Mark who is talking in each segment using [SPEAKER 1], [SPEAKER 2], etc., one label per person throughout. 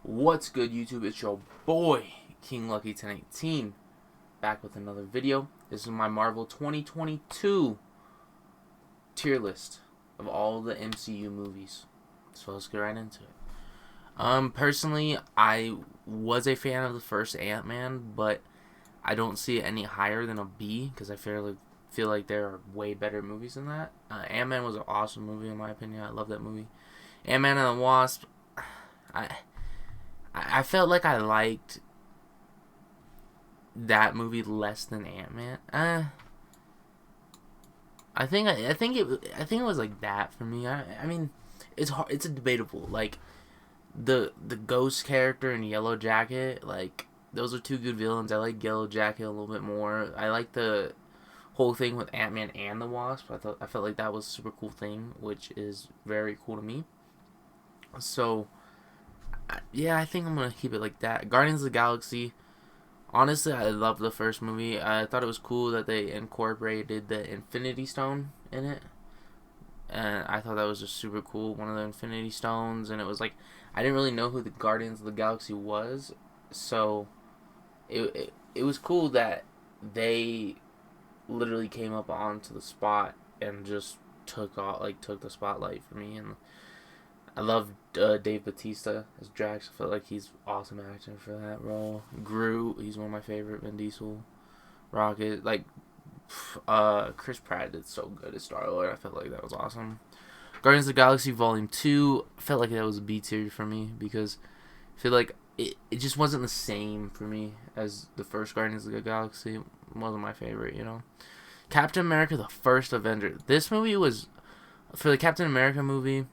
[SPEAKER 1] What's good, YouTube? It's your boy, King Lucky 1018, back with another video. This is my Marvel 2022 tier list of all the MCU movies. So let's get right into it. Personally, I was a fan of the first Ant-Man, but I don't see it any higher than a B because I feel like there are way better movies than that. Ant-Man was an awesome movie in my opinion. I love that movie. Ant-Man and the Wasp, I felt like I liked that movie less than Ant-Man. I think it was like that for me. I mean, it's hard, it's a debatable. Like the Ghost character in Yellow Jacket, like those are two good villains. I like Yellow Jacket a little bit more. I like the whole thing with Ant-Man and the Wasp. I felt like that was a super cool thing, which is very cool to me. So yeah, I think I'm gonna keep it like that. Guardians of the Galaxy. Honestly, I loved the first movie. I thought it was cool that they incorporated the Infinity Stone in it, and I thought that was just super cool. One of the Infinity Stones, and it was like I didn't really know who the Guardians of the Galaxy was, so it was cool that they literally came up onto the spot and just took the spotlight for me. And I love Dave Bautista as Drax. I feel like he's awesome acting for that role. Groot, he's one of my favorite. Vin Diesel, Rocket, Chris Pratt did so good as Star-Lord. I felt like that was awesome. Guardians of the Galaxy Volume 2, felt like that was a B tier for me because I feel like it just wasn't the same for me as the first Guardians of the Galaxy. It wasn't my favorite, you know. Captain America, the First Avenger. This movie was, for the Captain America movie,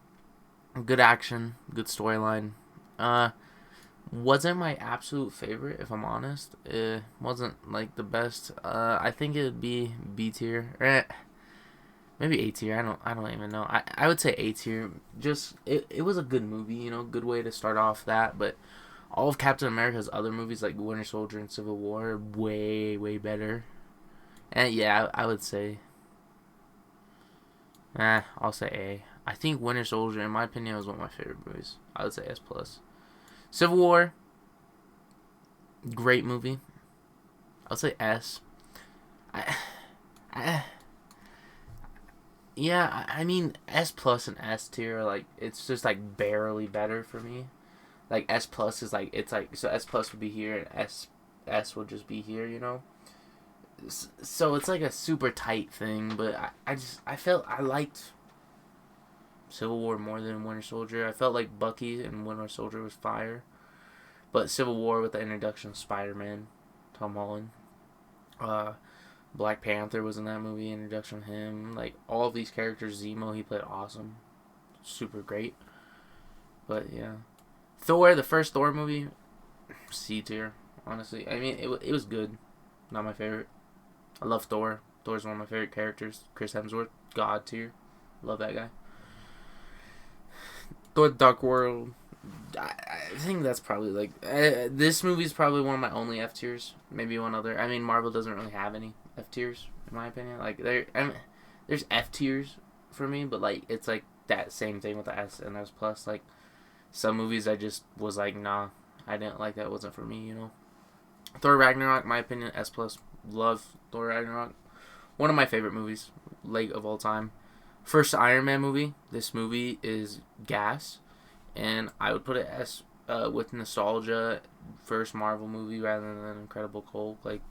[SPEAKER 1] good action, good storyline. Wasn't my absolute favorite, if I'm honest. It wasn't like the best. I think it would be B tier, maybe A tier. I don't even know. I would say A tier. Just it was a good movie, you know, good way to start off that. But all of Captain America's other movies like Winter Soldier and Civil War are way better. And yeah, I would say, I'll say A. I think Winter Soldier, in my opinion, was one of my favorite movies. I would say S+. Civil War, great movie. I'll say S. I mean, S+ and S tier, like, it's just, like, barely better for me. Like, S+ is, like, it's, like, so S+ would be here, and S would just be here, you know? So it's, like, a super tight thing, but I felt I liked Civil War more than Winter Soldier. I felt like Bucky and Winter Soldier was fire, but Civil War with the introduction of Spider-Man, Tom Holland, Black Panther was in that movie, introduction of him, like all of these characters. Zemo, he played awesome, super great. But yeah, Thor, the first Thor movie, C tier. Honestly, I mean it was good, not my favorite. I love Thor. Thor's one of my favorite characters. Chris Hemsworth, God tier, love that guy. Thor: The Dark World. I think that's probably like this movie is probably one of my only F tiers. Maybe one other. I mean, Marvel doesn't really have any F tiers in my opinion. Like there's F tiers for me, but like it's like that same thing with the S and S plus. Like some movies I just was like, nah, I didn't like that. It wasn't for me, you know. Thor Ragnarok, my opinion, S plus. Love Thor Ragnarok. One of my favorite movies, like of all time. First Iron Man movie. This movie is gas, and I would put it as with nostalgia, first Marvel movie rather than Incredible Hulk. Like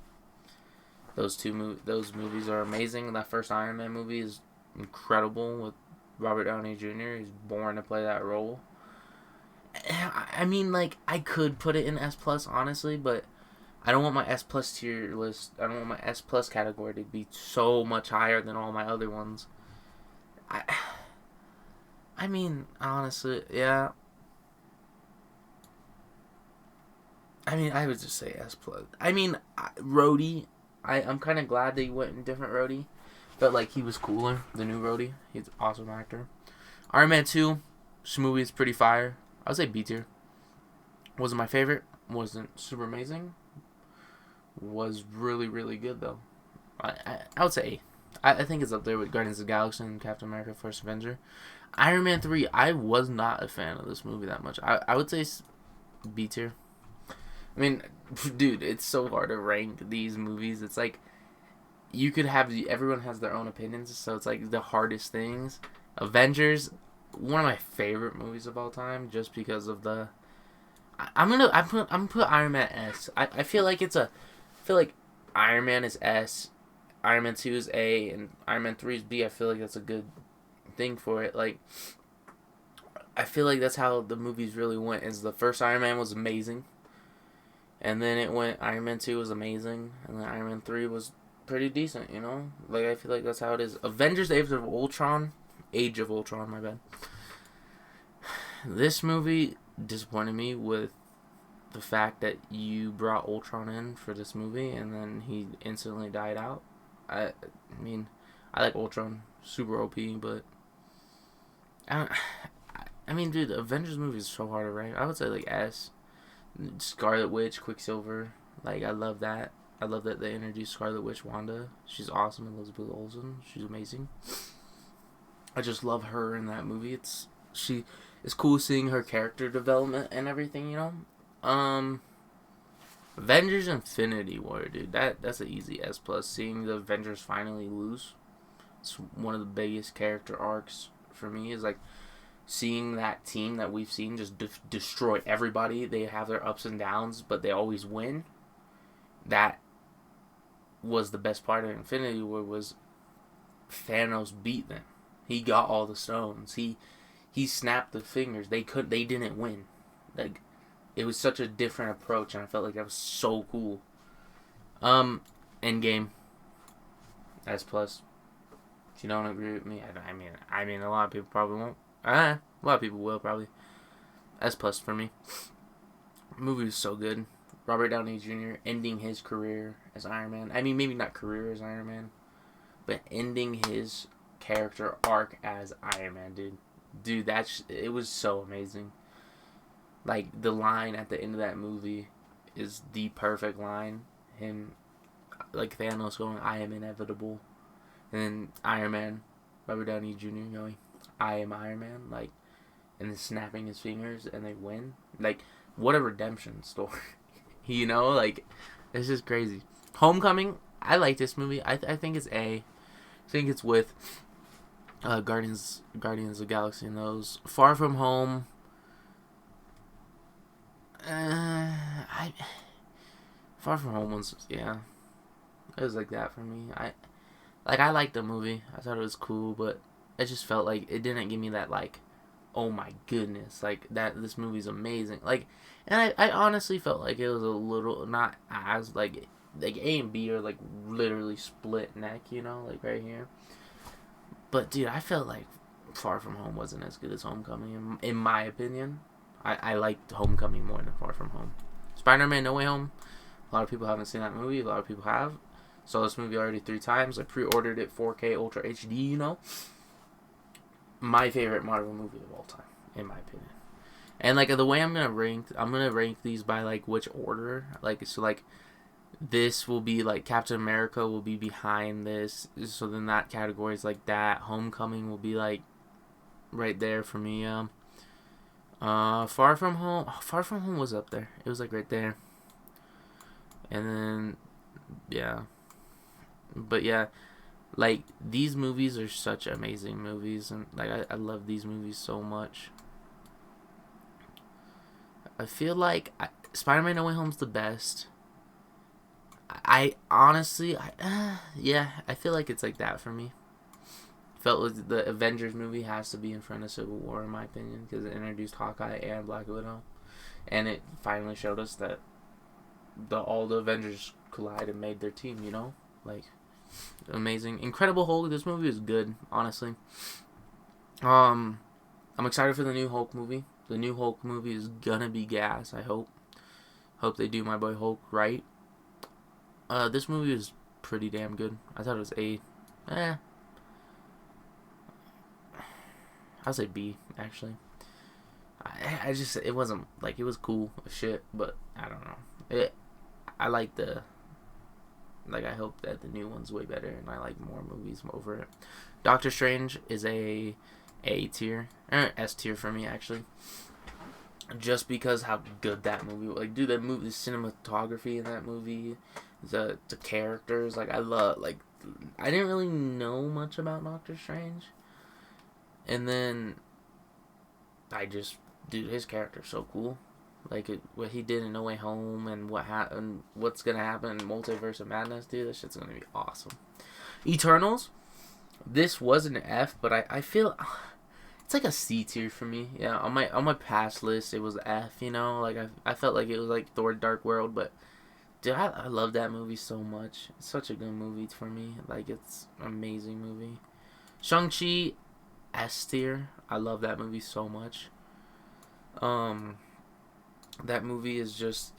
[SPEAKER 1] those movies are amazing. That first Iron Man movie is incredible with Robert Downey Jr. He's born to play that role. I mean, like I could put it in S plus honestly, but I don't want my S plus tier list. I don't want my S plus category to be so much higher than all my other ones. I mean, honestly, yeah. I mean, I would just say S plus. I mean, Rhodey. I'm kind of glad they went in different Rhodey. Felt like he was cooler. The new Rhodey. He's an awesome actor. Iron Man 2. This movie is pretty fire. I would say B tier. Wasn't my favorite. Wasn't super amazing. Was really good though. I would say A. I think it's up there with Guardians of the Galaxy and Captain America: First Avenger. Iron Man 3, I was not a fan of this movie that much. I would say B tier. I mean, dude, it's so hard to rank these movies. It's like you could have everyone has their own opinions, so it's like the hardest things. Avengers, one of my favorite movies of all time, just because of the. I'm gonna put Iron Man S. I feel like I feel like Iron Man is S, Iron Man 2 is A, and Iron Man 3 is B. I feel like that's a good thing for it. Like, I feel like that's how the movies really went. Is the first Iron Man was amazing, and then it went Iron Man 2 was amazing, and then Iron Man 3 was pretty decent. You know, like I feel like that's how it is. Avengers: Age of Ultron. My bad. This movie disappointed me with the fact that you brought Ultron in for this movie and then he instantly died out. I mean, I like Ultron, super OP, but I mean, dude, the Avengers movie is so hard to rank. I would say like S. Scarlet Witch, Quicksilver, like I love that. I love that they introduced Scarlet Witch, Wanda. She's awesome. Elizabeth Olsen, she's amazing. I just love her in that movie. It's cool seeing her character development and everything, you know. Avengers Infinity War, dude. That's an easy S plus. Seeing the Avengers finally lose, it's one of the biggest character arcs for me. Is like seeing that team that we've seen just destroy everybody. They have their ups and downs, but they always win. That was the best part of Infinity War. Was Thanos beat them. He got all the stones. He snapped the fingers. They didn't win. Like, it was such a different approach, and I felt like that was so cool. Endgame. S plus. If you don't agree with me, I mean, a lot of people probably won't. A lot of people will probably. S plus for me. The movie was so good. Robert Downey Jr. ending his career as Iron Man. I mean, maybe not career as Iron Man, but ending his character arc as Iron Man, dude. Dude, it was so amazing. Like, the line at the end of that movie is the perfect line. Him, like, Thanos going, I am inevitable. And then Iron Man, Robert Downey Jr. going, I am Iron Man. Like, and then snapping his fingers and they win. Like, what a redemption story. You know, like, it's just crazy. Homecoming, I like this movie. I think it's A. I think it's with Guardians of the Galaxy and those. Far From Home. Far From Home was, yeah, it was like that for me. I liked the movie. I thought it was cool, but it just felt like it didn't give me that, like, oh my goodness, like, that this movie's amazing. Like, and I honestly felt like it was a little, not as, like A and B are, like, literally split neck, you know, like, right here. But, dude, I felt like Far From Home wasn't as good as Homecoming, in my opinion. I liked Homecoming more than Far From Home. Spider-Man No Way Home. A lot of people haven't seen that movie. A lot of people have. Saw this movie already 3 times. I pre-ordered it 4K Ultra HD, you know. My favorite Marvel movie of all time, in my opinion. And, like, the way I'm going to rank these by, like, which order. Like, so, like, this will be, like, Captain America will be behind this. So then that category is like that. Homecoming will be, like, right there for me. Far From Home was up there. It was, like, right there. And then, yeah. But, yeah, like, these movies are such amazing movies. And, like, I love these movies so much. I feel like Spider-Man No Way Home's the best. I honestly, yeah, I feel like it's like that for me. Felt like the Avengers movie has to be in front of Civil War, in my opinion, because it introduced Hawkeye and Black Widow, and it finally showed us that all the Avengers collide and made their team. You know, like, amazing, Incredible Hulk. This movie is good, honestly. I'm excited for the new Hulk movie. The new Hulk movie is gonna be gas. I hope they do my boy Hulk right. This movie was pretty damn good. I thought it was A. I'll say B, actually. I just, it wasn't, like, it was cool as shit, but I don't know. I like I hope that the new one's way better, and I like more movies over it. Doctor Strange is A tier, S tier for me, actually. just because how good that movie was. Like, dude, that movie, the cinematography in that movie, the characters, like, I love, like, I didn't really know much about Doctor Strange, and then I just, dude, his character's so cool. Like, what he did in No Way Home, and what's gonna happen in Multiverse of Madness, dude, this shit's gonna be awesome. Eternals, this was an F, but I feel it's like a C tier for me. Yeah, on my past list, it was F. You know, like I felt like it was like Thor: Dark World, but dude, I love that movie so much. It's such a good movie for me. Like, it's an amazing movie. Shang-Chi, S tier. I love that movie so much. That movie is just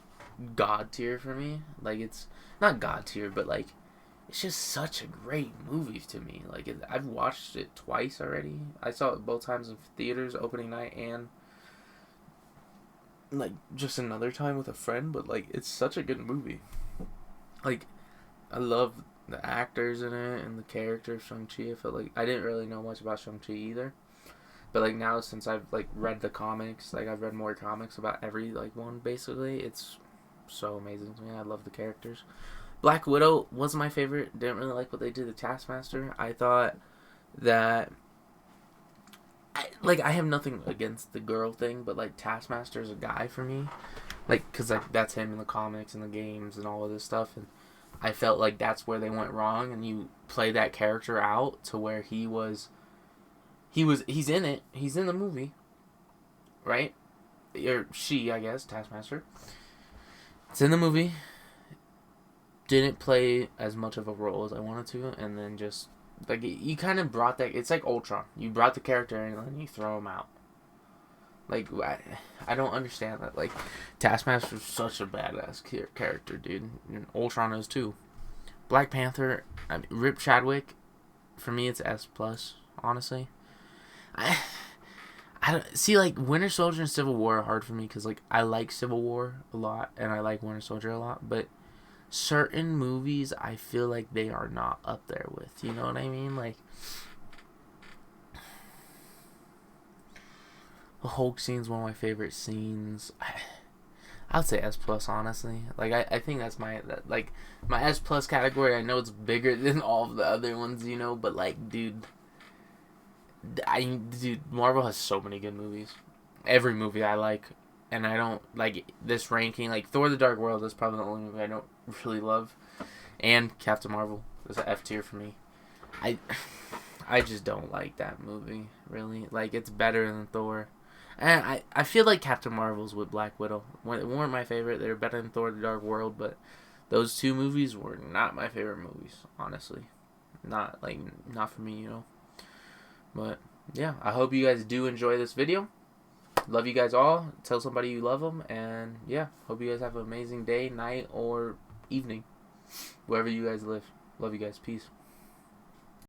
[SPEAKER 1] God tier for me. Like, it's not God tier, but like, it's just such a great movie to me. Like, I've watched it twice already. I saw it both times in theaters, opening night, and like just another time with a friend. But like, it's such a good movie. Like, I love the actors in it and the character of Shang-Chi. I felt like I didn't really know much about Shang-Chi either. But like, now, since I've like read the comics, like I've read more comics about every like one basically, it's so amazing to me. I love the characters. Black Widow was my favorite. Didn't really like what they did to Taskmaster. I thought that I have nothing against the girl thing, but like, Taskmaster is a guy for me. Like, cause like that's him in the comics and the games and all of this stuff, and I felt like that's where they went wrong. And you play that character out to where he's in it. He's in the movie, right? Or she, I guess, Taskmaster. It's in the movie. Didn't play as much of a role as I wanted to, and then just like, you kind of brought that. It's like Ultron. You brought the character in, and then you throw him out. Like, I don't understand that. Like, Taskmaster's such a badass character, dude. And Ultron is too. Black Panther, Rip Chadwick. For me, it's S plus. Honestly, I don't see, like, Winter Soldier and Civil War are hard for me because like, I like Civil War a lot and I like Winter Soldier a lot, but certain movies I feel like they are not up there with. You know what I mean? Like, the Hulk scene is one of my favorite scenes. I'd say S plus, honestly. Like, I think that's my S plus category. I know it's bigger than all of the other ones, you know, but like, dude, Marvel has so many good movies. Every movie I like, and I don't like this ranking. Like, Thor: The Dark World is probably the only movie I don't really love, and Captain Marvel is an F tier for me. I just don't like that movie, really. Like, it's better than Thor. And I feel like Captain Marvel's with Black Widow weren't my favorite. They were better than Thor: The Dark World, but those two movies were not my favorite movies, honestly. Not for me, you know. But yeah, I hope you guys do enjoy this video. Love you guys all. Tell somebody you love them, and yeah, hope you guys have an amazing day, night, or evening, wherever you guys live. Love you guys. Peace.